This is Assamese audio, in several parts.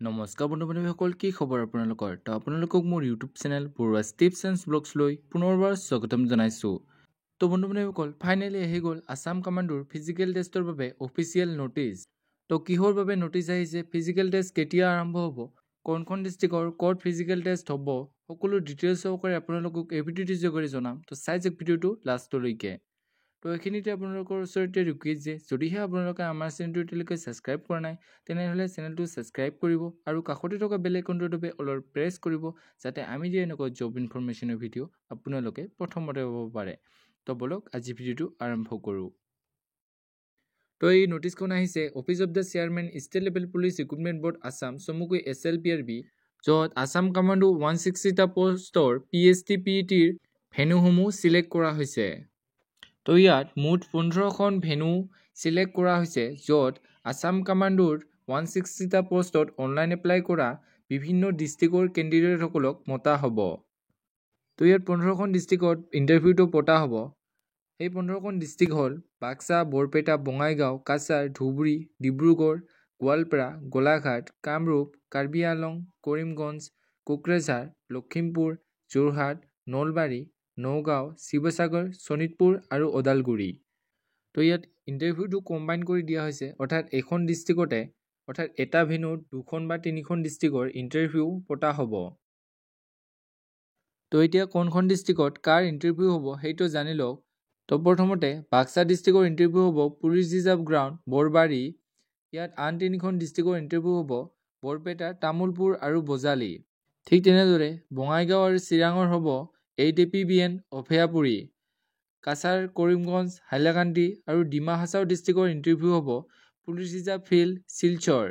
নমস্কাৰ বন্ধু-বান্ধৱীসকল, কি খবৰ আপোনালোকৰ? তো আপোনালোকক মোৰ ইউটিউব চেনেল বৰুৱাছ টিপছ এণ্ড ব্লগছলৈ পুনৰবাৰ স্বাগতম জনাইছোঁ। তো বন্ধু-বান্ধৱীসকল, ফাইনেলি আহি গ'ল আছাম কামাণ্ডোৰ ফিজিকেল টেষ্টৰ বাবে অফিচিয়েল নটিছ। তো কিহৰ বাবে নটিছ আহিছে, ফিজিকেল টেষ্ট কেতিয়া আৰম্ভ হ'ব, কোনখন ডিষ্ট্ৰিক্টৰ ক'ত ফিজিকেল টেষ্ট হ'ব, সকলো ডিটেইলছ সহকাৰে আপোনালোকক এই ভিডিঅ'টোৰ যোগেৰে জনাম। তো চাই যাওক ভিডিঅ'টো লাষ্টলৈকে। তো এইখিনিতে আপোনালোকৰ ওচৰতে ৰিকুৱেষ্ট যে যদিহে আপোনালোকে আমাৰ চেনেলটো এতিয়ালৈকে ছাবস্ক্ৰাইব কৰা নাই তেনেহ'লে চেনেলটো ছাবস্ক্ৰাইব কৰিব আৰু কাষতে থকা বেল আইকনটোৰ বাবে অলপ প্ৰেছ কৰিব, যাতে আমি দিয়া এনেকুৱা জব ইনফৰমেশ্যনৰ ভিডিঅ' আপোনালোকে প্ৰথমতে পাব পাৰে। তো বলক আজি ভিডিঅ'টো আৰম্ভ কৰোঁ। তো এই নটিছখন আহিছে office of the chairman state level police recruitment board Assam, চমুকৈ SLPRB, য'ত আছাম কামাণ্ডো 160টা পষ্টৰ PST-PETৰ ভেনুসমূহ চিলেক্ট কৰা হৈছে। তো ইয়াত মুঠ 15খন ভেনু চিলেক্ট কৰা হৈছে, য'ত আছাম কামাণ্ডোৰ 160টা পষ্টত অনলাইন এপ্লাই কৰা বিভিন্ন ডিষ্ট্ৰিক্টৰ কেণ্ডিডেটসকলক মতা হ'ব। তো ইয়াত 15খন ডিষ্ট্ৰিক্টত ইণ্টাৰভিউটো পতা হ'ব। সেই 15খন ডিষ্ট্ৰিক্ট হ'ল বাক্সা, বৰপেটা, বঙাইগাঁও, কাছাৰ, ধুবুৰী, ডিব্ৰুগড়, গোৱালপাৰা, গোলাঘাট, কামৰূপ, কাৰ্বি আংলং, কৰিমগঞ্জ, কোকৰাঝাৰ, লখিমপুৰ, যোৰহাট, নলবাৰী, নগাঁও, শিৱসাগৰ, শোণিতপুৰ আৰু ওদালগুৰি। তো ইয়াত ইণ্টাৰভিউটো কম্বাইন কৰি দিয়া হৈছে, অৰ্থাৎ এখন ডিষ্ট্ৰিক্টতে অৰ্থাৎ এটা ভেনুত 2খন বা 3খন ডিষ্ট্ৰিক্টৰ ইণ্টাৰভিউ পতা হ'ব। তো এতিয়া কোনখন ডিষ্ট্ৰিক্টত কাৰ ইণ্টাৰভিউ হ'ব সেইটো জানি লওক। তো প্ৰথমতে বাক্সা ডিষ্ট্ৰিক্টৰ ইণ্টাৰভিউ হ'ব পুলিচ ৰিজাৰ্ভ গ্ৰাউণ্ড বৰবাৰী। ইয়াত আন 3খন ডিষ্ট্ৰিক্টৰ ইণ্টাৰভিউ হ'ব বৰপেটা, তামুলপুৰ আৰু বজালী। ঠিক তেনেদৰে বঙাইগাঁও আৰু চিৰাঙৰ হ'ব 8 APBN অভয়াপুৰী। কাছাৰ, কৰিমগঞ্জ, হাইলাকান্দি আৰু ডিমা হাছাও ডিষ্ট্ৰিক্টৰ ইণ্টাৰভিউ হ'ব police reserve field Silchar.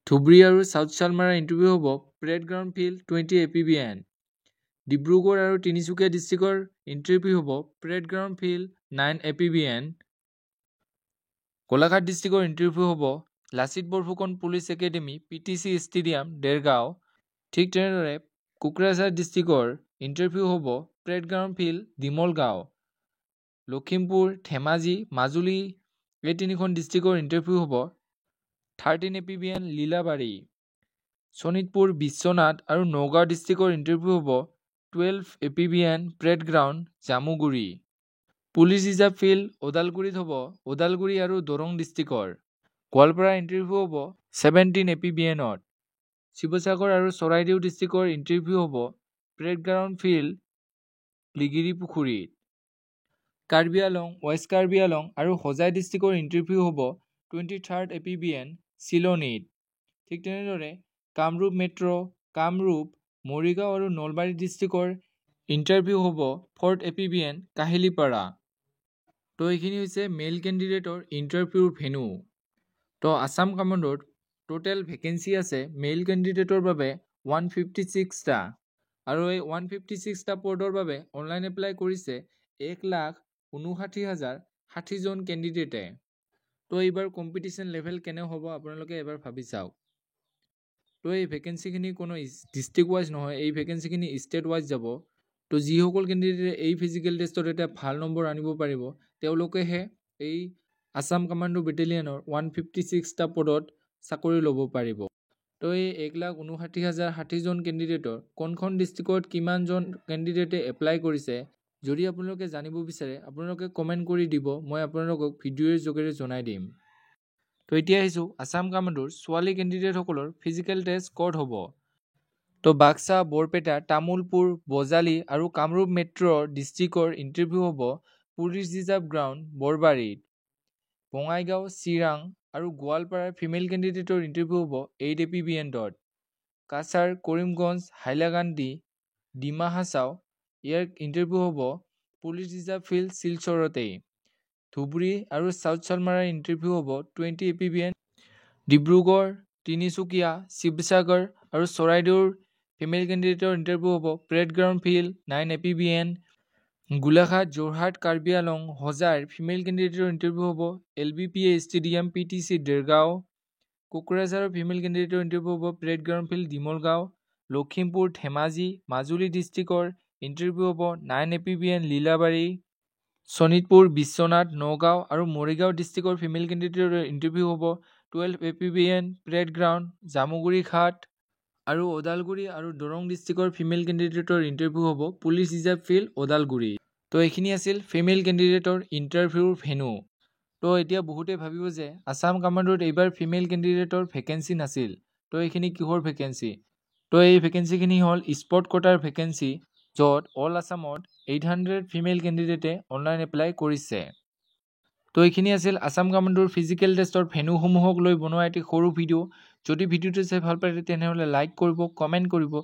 Dhubri আৰু চাউথ চালমাৰাৰ ইণ্টাৰভিউ হ'ব parade ground field 20 APBN। Dibrugarh আৰু তিনিচুকীয়া ডিষ্ট্ৰিক্টৰ ইণ্টাৰভিউ হ'ব parade ground field 9 APBN। Golaghat ডিষ্ট্ৰিক্টৰ ইণ্টাৰভিউ হ'ব Lachit Borphukan police academy PTC stadium Dergaon. ঠিক তেনেদৰে কোকৰাঝাৰ ডিষ্ট্ৰিক্টৰ ইণ্টাৰভিউ হ'ব parade ground field Dimalgaon. Lakhimpur, Dhemaji, Majuli এই 3খন ডিষ্ট্ৰিক্টৰ ইণ্টাৰভিউ হ'ব 13 APBN লীলাবাৰী। শোণিতপুৰ, বিশ্বনাথ আৰু নগাঁও ডিষ্ট্ৰিক্টৰ ইণ্টাৰভিউ হ'ব 12 APBN parade ground Jamuguri. Police reserve field ওদালগুৰিত হ'ব ওদালগুৰি আৰু দৰং ডিষ্ট্ৰিক্টৰ। গোৱালপাৰা ইণ্টাৰভিউ হ'ব 17 APBNত। শিৱসাগৰ আৰু চৰাইদেউ ডিষ্ট্ৰিক্টৰ ইণ্টাৰভিউ হ'ব পেৰেড গ্ৰাউণ্ড ফিল্ড লিগিৰি পুখুৰীত। কাৰ্বি আংলং, ৱেষ্ট কাৰ্বি আংলং আৰু হোজাই ডিষ্ট্ৰিক্টৰ ইণ্টাৰভিউ হ'ব 23rd APBN চিলনীত। ঠিক তেনেদৰে কামৰূপ মেট্ৰ', কামৰূপ, মৰিগাঁও আৰু নলবাৰী ডিষ্ট্ৰিক্টৰ ইণ্টাৰভিউ হ'ব 4th APBN কাহিলীপাৰা। তো এইখিনি হৈছে মেইল কেণ্ডিডেটৰ ইণ্টাৰভিউৰ ভেনু। তো আছাম কামাণ্ডোত টোটেল ভেকেঞ্চি আছে মেইল কেণ্ডিডেটৰ বাবে 156টা আৰু এই 156টা পদৰ বাবে অনলাইন এপ্লাই কৰিছে 1,59,060 জন কেণ্ডিডেটে। তো এইবাৰ কম্পিটিশ্যন লেভেল কেনে হ'ব আপোনালোকে এবাৰ ভাবি চাওক। তো এই ভেকেঞ্চিখিনি কোনো ডিষ্ট্ৰিক্ট ৱাইজ নহয়, এই ভেকেঞ্চিখিনি ষ্টেট ৱাইজ যাব। তো যিসকল কেণ্ডিডেটে এই ফিজিকেল টেষ্টত এটা ভাল নম্বৰ আনিব পাৰিব তেওঁলোকেহে এই আছাম কামাণ্ডো বেটেলিয়নৰ 156টা পদত চাকৰি ল'ব পাৰিব। তো এই 1,59,060 জন কেণ্ডিডেটৰ কোনখন ডিষ্ট্ৰিক্টত কিমানজন কেণ্ডিডেটে এপ্লাই কৰিছে যদি আপোনালোকে জানিব বিচাৰে আপোনালোকে কমেণ্ট কৰি দিব, মই আপোনালোকক ভিডিঅ'ৰ যোগেৰে জনাই দিম। তো এতিয়া আহিছোঁ আছাম কামাণ্ডোৰ ছোৱালী কেণ্ডিডেটসকলৰ ফিজিকেল টেষ্ট ক'ত হ'ব। তো বাক্সা, বৰপেটা, তামুলপুৰ, বজালী আৰু কামৰূপ মেট্ৰ' ডিষ্ট্ৰিক্টৰ ইণ্টাৰভিউ হ'ব পুলিচ ৰিজাৰ্ভ গ্ৰাউণ্ড বৰবাৰীত। বঙাইগাঁও, চিৰাং আৰু গোৱালপাৰাৰ ফিমেল কেণ্ডিডেটৰ ইণ্টাৰভিউ হ'ব 8 APBNত। কাছাৰ, কৰিমগঞ্জ, হাইলাকান্দি, ডিমা হাছাও ইয়াৰ ইণ্টাৰভিউ হ'ব পুলিচ ৰিজাৰ্ভ ফিল্ড শিলচৰতেই। ধুবুৰী আৰু চাউথ চালমাৰাৰ ইণ্টাৰভিউ হ'ব 20 APBN। ডিব্ৰুগড়, তিনিচুকীয়া, শিৱসাগৰ আৰু চৰাইদেউৰ ফিমেল কেণ্ডিডেটৰ ইণ্টাৰভিউ হ'ব parade ground field 9 APBN। Golaghat, Jorhat, Karbi Anglong, হোজাইৰ ফিমেল কেণ্ডিডেটৰ ইণ্টাৰভিউ হ'ব LBPA ষ্টেডিয়াম PTC দেৰগাঁও। কোকৰাঝাৰৰ ফিমেল কেণ্ডিডেটৰ ইণ্টাৰভিউ হ'ব parade ground field Dimalgaon. Lakhimpur, Dhemaji, Majuli ডিষ্ট্ৰিক্টৰ ইণ্টাৰভিউ হ'ব 9 APBN লীলাবাৰী। শোণিতপুৰ, বিশ্বনাথ, নগাঁও আৰু মৰিগাঁও ডিষ্ট্ৰিক্টৰ ফিমেল কেণ্ডিডেটৰ ইণ্টাৰভিউ হ'ব 12 APBN, প্ৰেড গ্ৰাউণ্ড, জামুগুৰি ঘাট আৰু ওদালগুৰি আৰু দৰং ডিষ্ট্ৰিক্টৰ ফিমেল কেণ্ডিডেটৰ ইণ্টাৰভিউ হ'ব পুলিচ ৰিজাৰ্ভ ফিল্ড ওদালগুৰি। তো এইখিনি আছিল ফিমেল কেণ্ডিডেটৰ ইণ্টাৰভিউৰ ভেনু। তো এতিয়া বহুতে ভাবিব যে আছাম কামাণ্ডোত এইবাৰ ফিমেল কেণ্ডিডেটৰ ভেকেঞ্চি নাছিল। তো এইখিনি কিহৰ ভেকেঞ্চি? তো এই ভেকেঞ্চিখিনি হ'ল স্পট কোটাৰ ভেকেঞ্চি, য'ত অল আছামত 800 ফিমেল কেণ্ডিডেটে অনলাইন এপ্লাই কৰিছে। তো এইখিনি আছিল আছাম কামাণ্ডোৰ ফিজিকেল টেষ্টৰ ভেনুসমূহক লৈ বনোৱা এটি সৰু ভিডিঅ'। যদি ভিডিঅ'টো চাই ভাল পায় তেনেহ'লে লাইক কৰিব, কমেণ্ট কৰিব,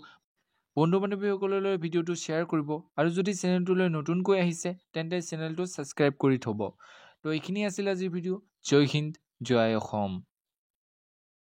বন্ধু বান্ধৱীসকললৈ ভিডিঅ'টো শ্বেয়াৰ কৰিব আৰু যদি চেনেলটোলৈ নতুনকৈ আহিছে তেন্তে চেনেলটো ছাবস্ক্ৰাইব কৰি থ'ব। তো এইখিনি আছিল আজিৰ ভিডিঅ'। জয় হিন্দ, জয় অসম।